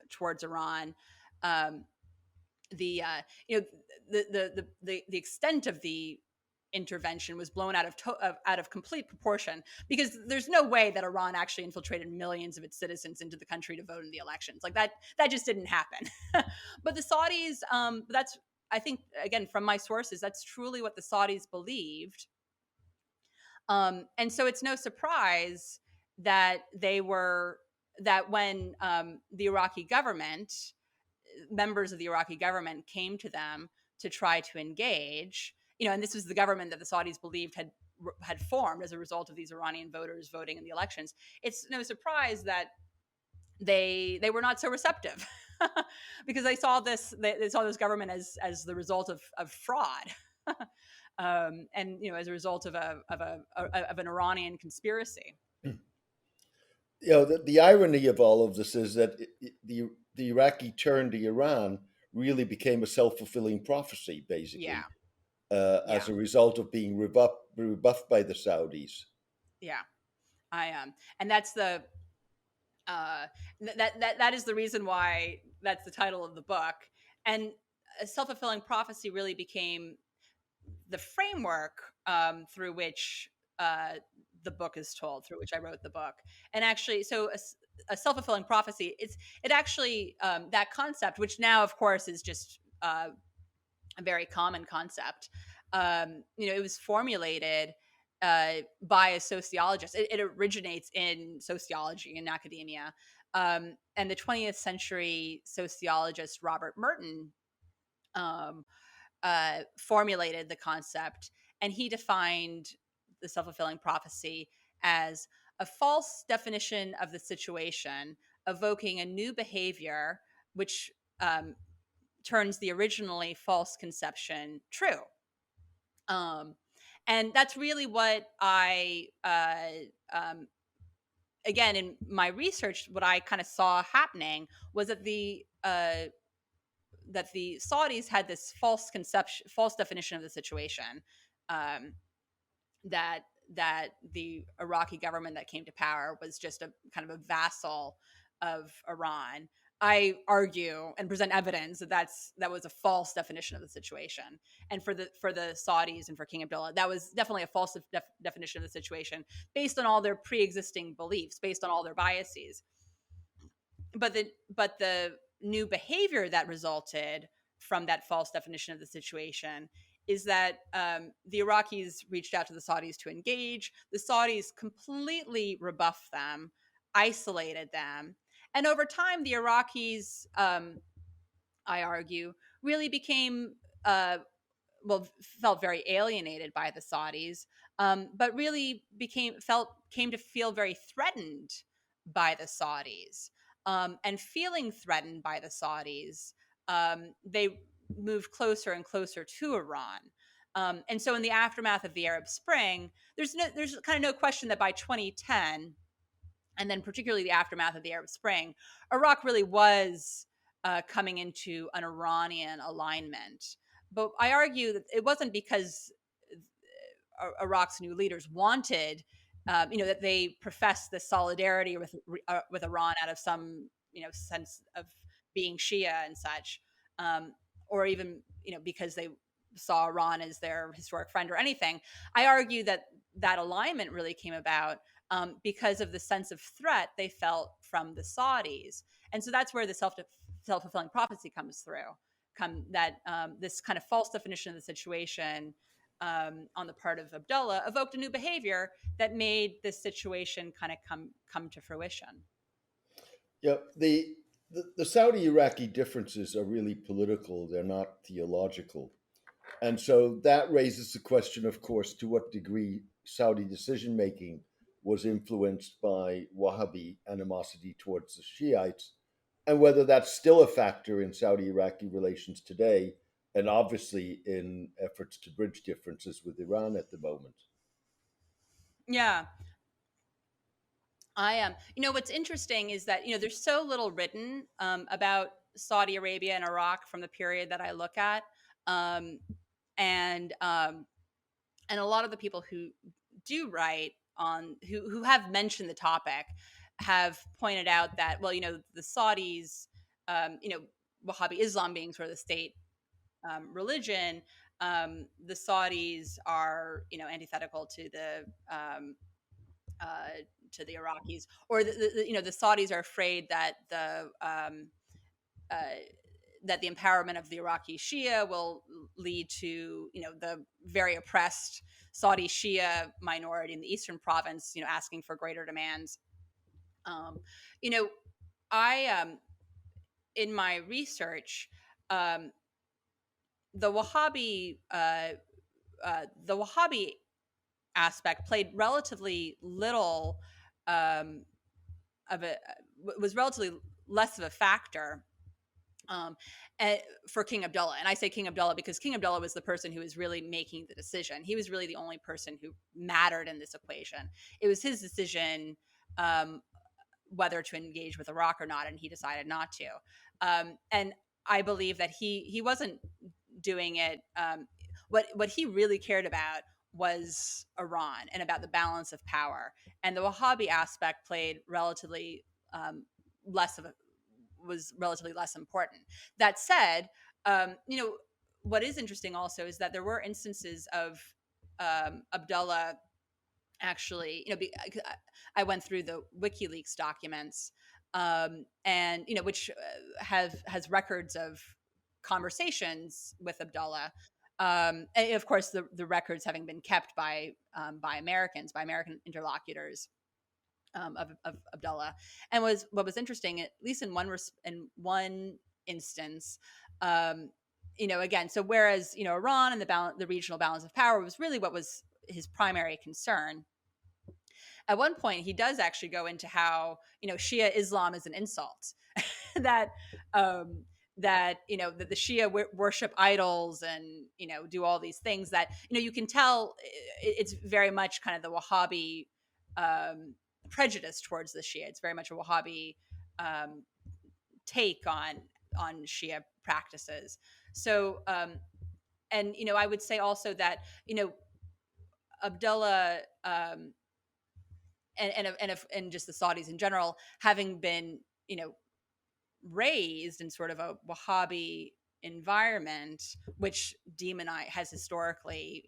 towards Iran, um, the the extent of the intervention was blown out of complete proportion, because there's no way that Iran actually infiltrated millions of its citizens into the country to vote in the elections. Like that just didn't happen. But the Saudis, that's, I think, again, from my sources, that's truly what the Saudis believed. And so it's no surprise that when the Iraqi government, members of the Iraqi government came to them to try to engage, and this was the government that the Saudis believed had formed as a result of these Iranian voters voting in the elections. It's no surprise that they were not so receptive, because they saw this government as the result of fraud. And as a result of an Iranian conspiracy. The irony of all of this is that the Iraqi turn to Iran really became a self-fulfilling prophecy, Yeah, basically, yeah, as a result of being rebuffed by the Saudis. yeah. And that's the that is the reason why that's the title of the book. And a self-fulfilling prophecy really became the framework through which the book is told, through which I wrote the book. And actually, so a self-fulfilling prophecy, it actually, that concept, which now of course is just a very common concept, it was formulated by a sociologist. It originates in sociology and academia, and the 20th century sociologist Robert Merton um, formulated the concept, and he defined the self-fulfilling prophecy as a false definition of the situation, evoking a new behavior which turns the originally false conception true. Um, and that's really what again, in my research, what I kind of saw happening was that the Saudis had this false definition of the situation, um, that the Iraqi government that came to power was just a kind of a vassal of Iran. I argue and present evidence that was a false definition of the situation, and for the Saudis and for King Abdullah, that was definitely a false definition of the situation, based on all their pre-existing beliefs, based on all their biases. But the new behavior that resulted from that false definition of the situation is that the Iraqis reached out to the Saudis to engage. The Saudis completely rebuffed them, isolated them, and over time, the Iraqis, I argue, really became felt very alienated by the Saudis, but really came to feel very threatened by the Saudis, and feeling threatened by the Saudis, they moved closer and closer to Iran. And so, in the aftermath of the Arab Spring, there's kind of no question that by 2010, and then particularly the aftermath of the Arab Spring, Iraq really was coming into an Iranian alignment. But I argue that it wasn't because Iraq's new leaders wanted, that they professed the solidarity with Iran out of some, sense of being Shia and such, or even, because they saw Iran as their historic friend or anything. I argue that that alignment really came about because of the sense of threat they felt from the Saudis, and so that's where the self-fulfilling prophecy comes through. That this kind of false definition of the situation on the part of Abdullah evoked a new behavior that made this situation kind of come to fruition. Yeah, the Saudi Iraqi differences are really political, they're not theological. And so that raises the question, of course, to what degree Saudi decision making was influenced by Wahhabi animosity towards the Shiites, and whether that's still a factor in Saudi Iraqi relations today, and obviously in efforts to bridge differences with Iran at the moment. Yeah, I am. What's interesting is that there's so little written about Saudi Arabia and Iraq from the period that I look at, um, and and a lot of the people who do write on who have mentioned the topic have pointed out that, well, the Saudis, Wahhabi Islam being sort of the state religion, the Saudis are antithetical uh, to the Iraqis, or the Saudis are afraid that uh, the empowerment of the Iraqi Shia will lead to the very oppressed Saudi Shia minority in the eastern province, asking for greater demands. Um, you know, I in my research, um, the Wahhabi the Wahhabi aspect played relatively little um, of a was relatively less of a factor um, for King Abdullah. And I say King Abdullah because King Abdullah was the person who was really making the decision. He was really the only person who mattered in this equation. It was his decision um, whether to engage with Iraq or not, and he decided not to. And I believe that he wasn't doing it. What he really cared about was Iran and about the balance of power, and the Wahhabi aspect played relatively less of a was relatively less important. That said, what is interesting also is that there were instances of Abdullah actually, I went through the WikiLeaks documents, and which has records of conversations with Abdullah. And of course, the records having been kept by Americans, by American interlocutors of Abdullah. And what was interesting, at least in one instance, again, so whereas Iran and the regional balance of power was really what was his primary concern. At one point, he does actually go into how Shia Islam is an insult, that um, that the Shia worship idols and do all these things that you can tell it's very much kind of the Wahhabi prejudice towards the Shia. It's very much a Wahhabi um, take on Shia practices. So and I would say also that Abdullah and just the Saudis in general, having been raised in sort of a Wahhabi environment, which has historically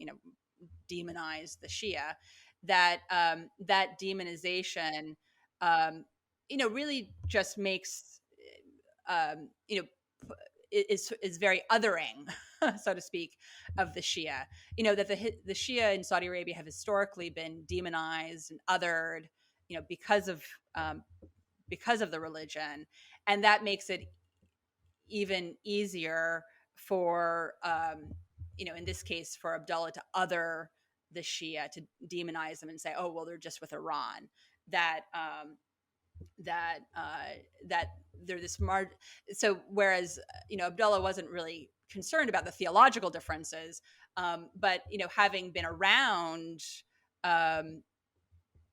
demonized the Shia, that demonization really just makes um, you know is very othering, so to speak, of the Shia. That the Shia in Saudi Arabia have historically been demonized and othered, because of the religion, and that makes it even easier for in this case for Abdullah to other the Shia, to demonize them and say, oh well, they're just with Iran. That that that they're this so whereas Abdullah wasn't really concerned about the theological differences, but having been around um,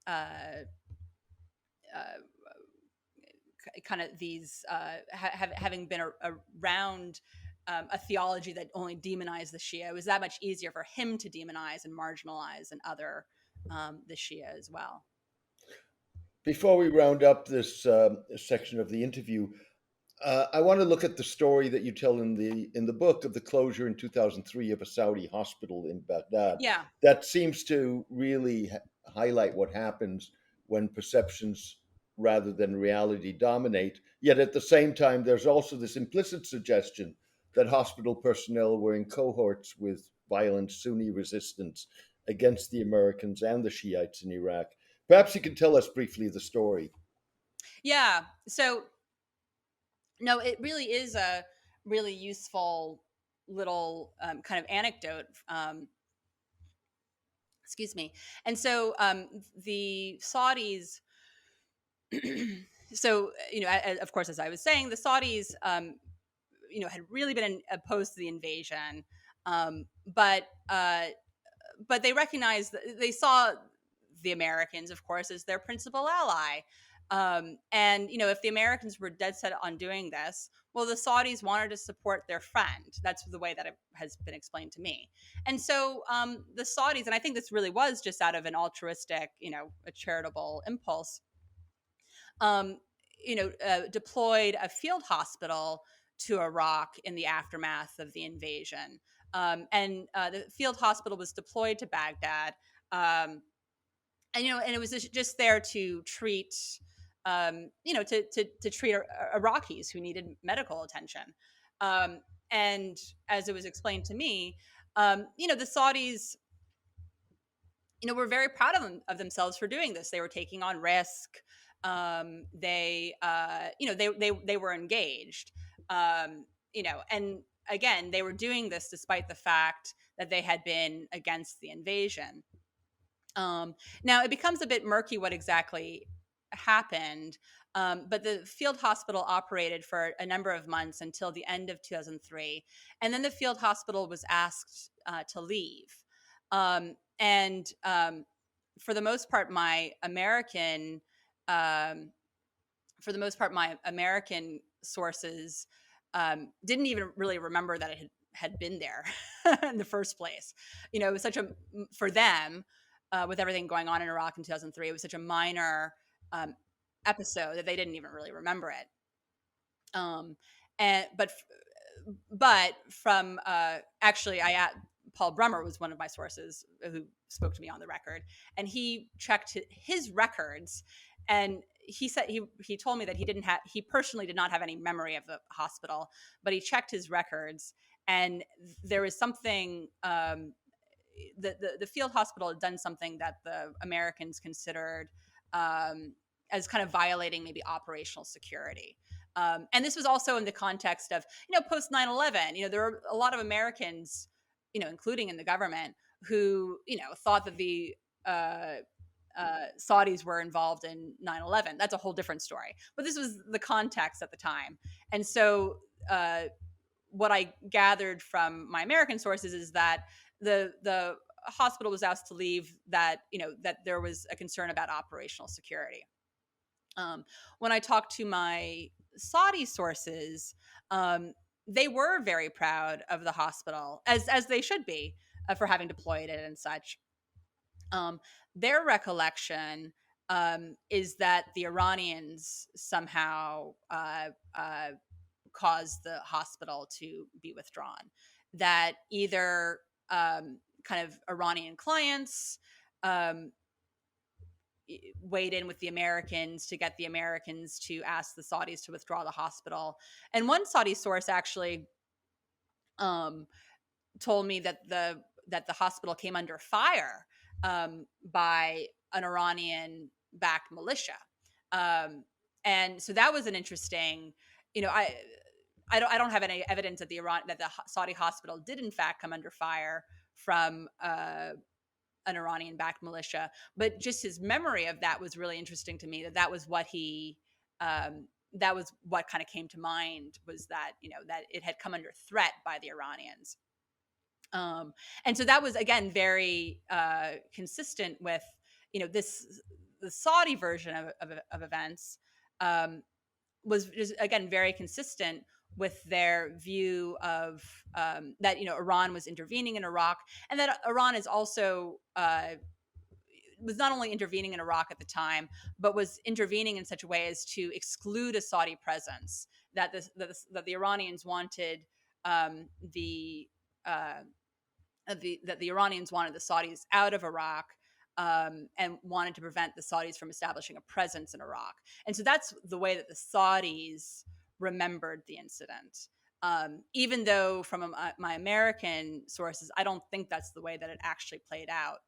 uh, uh, kind of these having been around a theology that only demonized the Shia, it was that much easier for him to demonize and marginalize and other the Shia as well. Before we round up this section of the interview, I want to look at the story that you tell in the book of the closure in 2003 of a Saudi hospital in Baghdad. Yeah. That seems to really highlight what happens when perceptions rather than reality dominate. Yet at the same time, there's also this implicit suggestion that hospital personnel were in cohorts with violent Sunni resistance against the Americans and the Shiites in Iraq. Perhaps you can tell us briefly the story. Yeah. So, no, it really is a really useful little kind of anecdote. Excuse me. And so the Saudis, so, of course, as I was saying, the Saudis, had really been opposed to the invasion, but they recognized that they saw the Americans, of course, as their principal ally. And if the Americans were dead set on doing this, well, the Saudis wanted to support their friend. That's the way that it has been explained to me. And so the Saudis, and I think this really was just out of an altruistic, a charitable impulse, um, deployed a field hospital to Iraq in the aftermath of the invasion. And the field hospital was deployed to Baghdad. And it was just there to treat, to treat Iraqis who needed medical attention. Um, and as it was explained to me, the Saudis, were very proud of themselves for doing this. They were taking on risk. They were engaged. And again, they were doing this despite the fact that they had been against the invasion. Now it becomes a bit murky what exactly happened, but the field hospital operated for a number of months until the end of 2003, and then the field hospital was asked to leave. And for the most part, um, my American sources didn't even really remember that it had been there in the first place. It was such a for them. With everything going on in Iraq in 2003, it was such a minor episode that they didn't even really remember it. And but from actually, Paul Brummer was one of my sources who spoke to me on the record, and he checked his records, and he said he told me that he personally did not have any memory of the hospital, but he checked his records, and there was something. The field hospital had done something that the Americans considered as kind of violating maybe operational security. And this was also in the context of, post 9/11, there were a lot of Americans, including in the government, who, thought that the Saudis were involved in 9/11. That's a whole different story. But this was the context at the time. And so what I gathered from my American sources is that the hospital was asked to leave, that that there was a concern about operational security. When I talked to my Saudi sources, they were very proud of the hospital, as they should be, for having deployed it and such. Their recollection is that the Iranians somehow caused the hospital to be withdrawn. That either kind of Iranian clients weighed in with the Americans to get the Americans to ask the Saudis to withdraw the hospital. And one Saudi source actually told me that the hospital came under fire by an Iranian-backed militia. And so that was an interesting, I don't have any evidence that the Saudi hospital did in fact come under fire from an Iranian-backed militia, but just his memory of that was really interesting to me. That was what that was what kind of came to mind, was that that it had come under threat by the Iranians. And so that was again very consistent with the Saudi version of events. was just, again, very consistent with their view of that Iran was intervening in Iraq, and that Iran is also was not only intervening in Iraq at the time, but was intervening in such a way as to exclude a Saudi presence. That the Iranians wanted the that the Iranians wanted the Saudis out of Iraq, and wanted to prevent the Saudis from establishing a presence in Iraq. And so that's the way that the Saudis remembered the incident. Even though from my American sources, I don't think that's the way that it actually played out.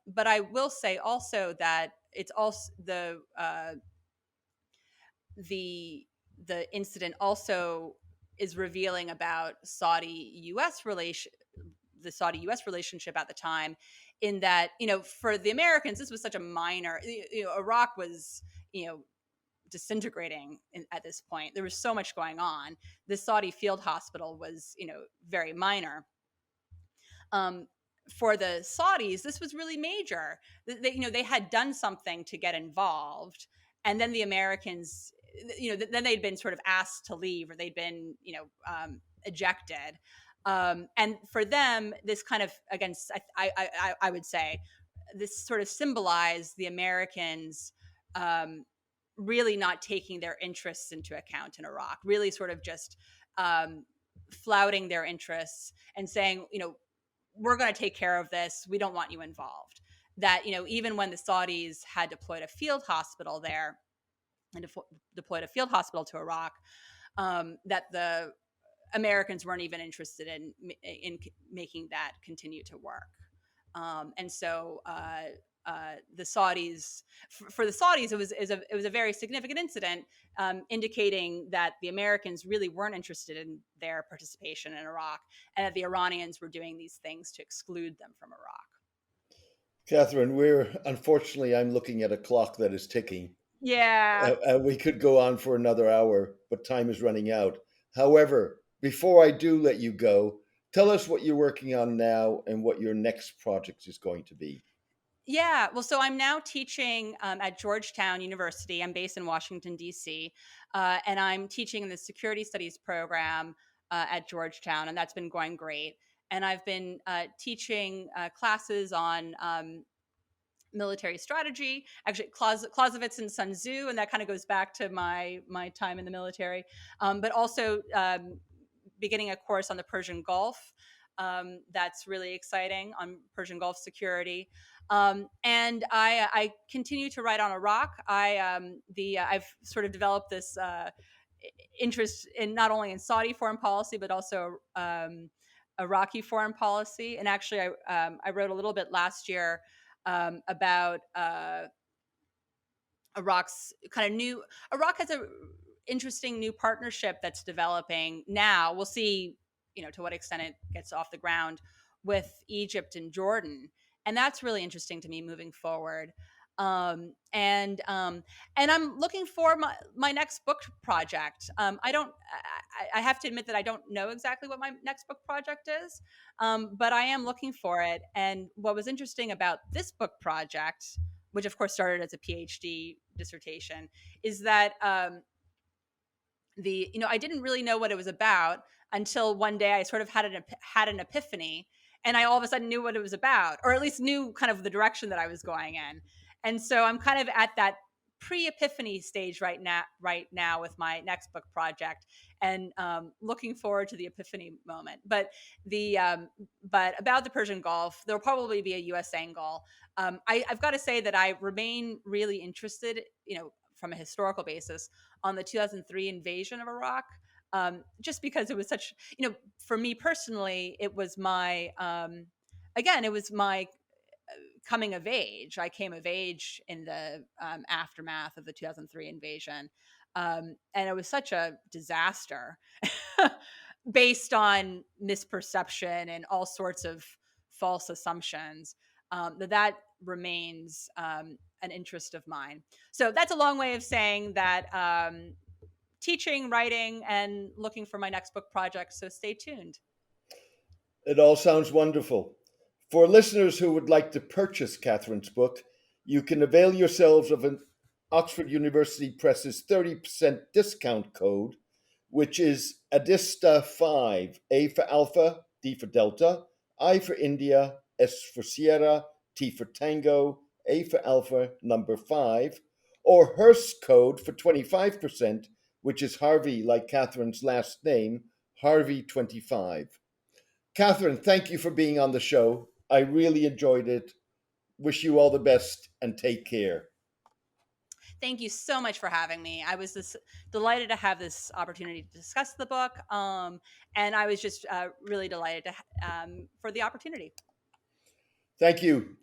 But I will say also that it's also the incident also is revealing about the Saudi US relationship at the time, in that, for the Americans, this was such a minor, Iraq was, disintegrating at this point. There was so much going on. The Saudi field hospital was, very minor. For the Saudis, this was really major. They had done something to get involved, and then the Americans, then they'd been sort of asked to leave, or they'd been, ejected. And for them, this kind of, again, I would say, this sort of symbolized the Americans really not taking their interests into account in Iraq, really sort of just flouting their interests and saying, we're going to take care of this. We don't want you involved. That, even when the Saudis had deployed a field hospital there and deployed a field hospital to Iraq, that the Americans weren't even interested in making that continue to work. And so the Saudis, for the Saudis, it was a very significant incident, indicating that the Americans really weren't interested in their participation in Iraq, and that the Iranians were doing these things to exclude them from Iraq. Catherine, unfortunately, I'm looking at a clock that is ticking. Yeah. We could go on for another hour, but time is running out. However, before I do let you go, tell us what you're working on now and what your next project is going to be. Yeah, well, so I'm now teaching at Georgetown University. I'm based in Washington, D.C., and I'm teaching in the Security Studies program at Georgetown, and that's been going great. And I've been teaching classes on military strategy, actually Clausewitz and Sun Tzu, and that kind of goes back to my time in the military, but also beginning a course on the Persian Gulf. That's really exciting, on Persian Gulf security. And I continue to write on Iraq. I've sort of developed this interest in not only in Saudi foreign policy, but also Iraqi foreign policy. And actually, I wrote a little bit last year about Iraq's kind of new. Iraq has a interesting new partnership that's developing now. We'll see, to what extent it gets off the ground, with Egypt and Jordan, and that's really interesting to me moving forward. And I'm looking for my next book project. I have to admit that I don't know exactly what my next book project is, but I am looking for it. And what was interesting about this book project, which of course started as a PhD dissertation, is that I didn't really know what it was about until one day I sort of had an epiphany, and I all of a sudden knew what it was about, or at least knew kind of the direction that I was going in. And so I'm kind of at that pre-epiphany stage right now with my next book project, and looking forward to the epiphany moment. But but about the Persian Gulf, there'll probably be a U.S. angle. I've got to say that I remain really interested, from a historical basis, on the 2003 invasion of Iraq, just because it was such, for me personally, it was my, again, it was my coming of age. I came of age in the aftermath of the 2003 invasion. And it was such a disaster based on misperception and all sorts of false assumptions, that remains an interest of mine. So that's a long way of saying that teaching, writing, and looking for my next book project. So stay tuned. It all sounds wonderful. For listeners who would like to purchase Catherine's book, you can avail yourselves of an Oxford University Press's 30% discount code, which is ADISTA5, A for Alpha, D for Delta, I for India, S for Sierra, T for Tango, A for Alpha, number 5, or Hearst code for 25%, which is Harvey, like Catherine's last name, Harvey25. Catherine, thank you for being on the show. I really enjoyed it. Wish you all the best and take care. Thank you so much for having me. I was just delighted to have this opportunity to discuss the book, and I was just really delighted for the opportunity. Thank you.